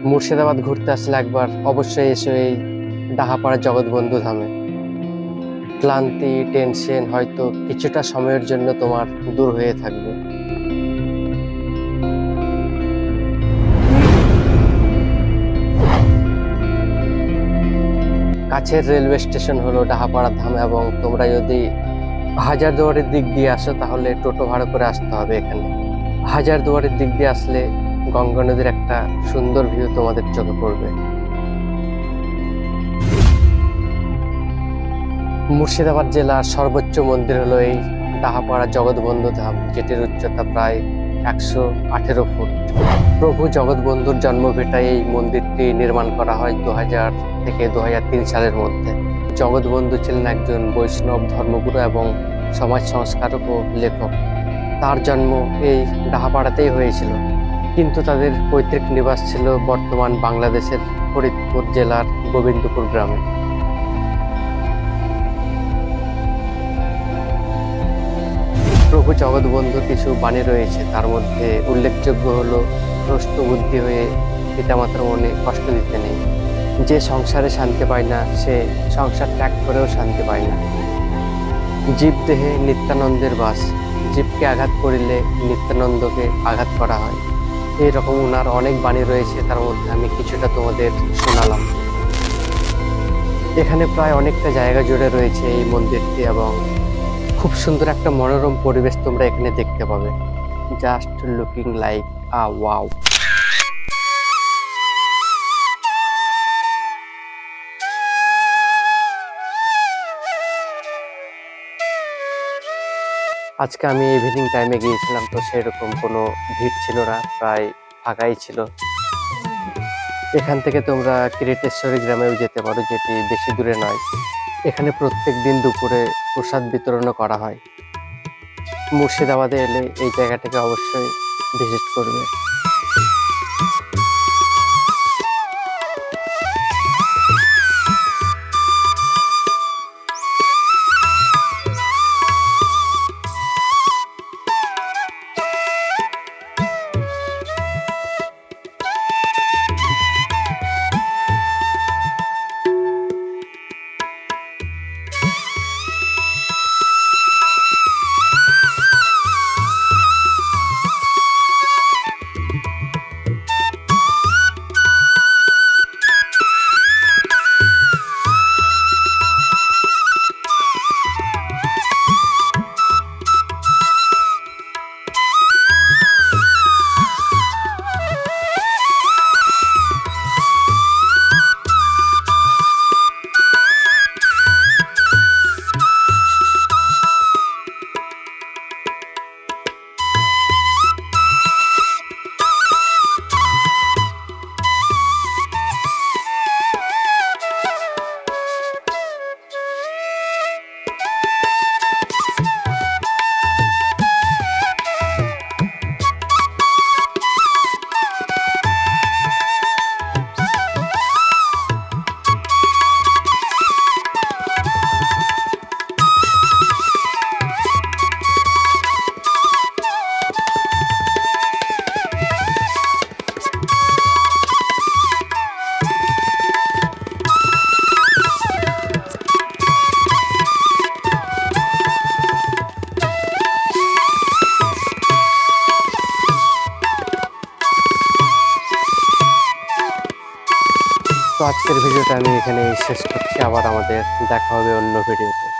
মুর্শিদাবাদ ঘুরতে আসলে একবার অবশ্যই এসো এই ডাহাপাড়া জগৎবন্ধু ধামে। ক্লান্তি, টেনশন হয়তো কিছুটা সময়ের জন্য তোমার দূর হয়ে থাকবে। কাছের রেলওয়ে স্টেশন হলো ডাহাপাড়া ধাম, এবং তোমরা যদি হাজারদুয়ারির দিক দিয়ে আসো তাহলে টোটো ভাড়া করে আসতে হবে এখানে। হাজারদুয়ারির দিক দিয়ে আসলে গঙ্গা নদীর একটা সুন্দর ভিউ তোমাদের চোখে পড়বে। মুর্শিদাবাদ জেলার সর্বোচ্চ মন্দির হলো এই ডাহাপাড়া জগৎবন্ধু ধাম, যেটির উচ্চতা প্রায় 118 ফুট। প্রভু জগৎবন্ধুর জন্মভিটায় এই মন্দিরটি নির্মাণ করা হয় 2000 থেকে 2003 সালের মধ্যে। জগৎবন্ধু ছিলেন একজন বৈষ্ণব ধর্মগুরু এবং সমাজ সংস্কারক ও লেখক। তার জন্ম এই ডাহাপাড়াতেই হয়েছিল, কিন্তু তাদের পৈতৃক নিবাস ছিল বর্তমান বাংলাদেশের ফরিদপুর জেলার গোবিন্দপুর গ্রামে। প্রভু জগৎবন্ধুর কিছু বাণী রয়েছে, তার মধ্যে উল্লেখযোগ্য হলো ভ্রষ্ট বুদ্ধি হয়ে পিতামাতার মনে কষ্ট দিতে নেই। যে সংসারে শান্তি পায় না সে সংসার ত্যাগ করেও শান্তি পায় না। জীব দেহে নিত্যানন্দের বাস, জীবকে আঘাত করিলে নিত্যানন্দকে আঘাত করা হয়। এইরকম ওনার অনেক বাণী রয়েছে, তার মধ্যে আমি কিছুটা তোমাদের শোনালাম। এখানে প্রায় অনেকটা জায়গা জুড়ে রয়েছে এই মন্দিরটি, এবং খুব সুন্দর একটা মনোরম পরিবেশ তোমরা এখানে দেখতে পাবে। জাস্ট লুকিং লাইক আ ওয়াও। আজকে আমি ইভিনিং টাইমে গিয়েছিলাম, তো সেরকম কোনো ভিড় ছিল না, প্রায় ফাঁকাই ছিল। এখান থেকে তোমরা কিরিটেশ্বরী গ্রামেও যেতে পারো, যেটি বেশি দূরে নয়। এখানে প্রত্যেক দিন দুপুরে প্রসাদ বিতরণও করা হয়। মুর্শিদাবাদে এলে এই জায়গাটাকে অবশ্যই ভিজিট করবে। তো আজকের ভিডিওটা আমি এখানে শেষ করছি, আবার আমাদের দেখা হবে অন্য ভিডিওতে।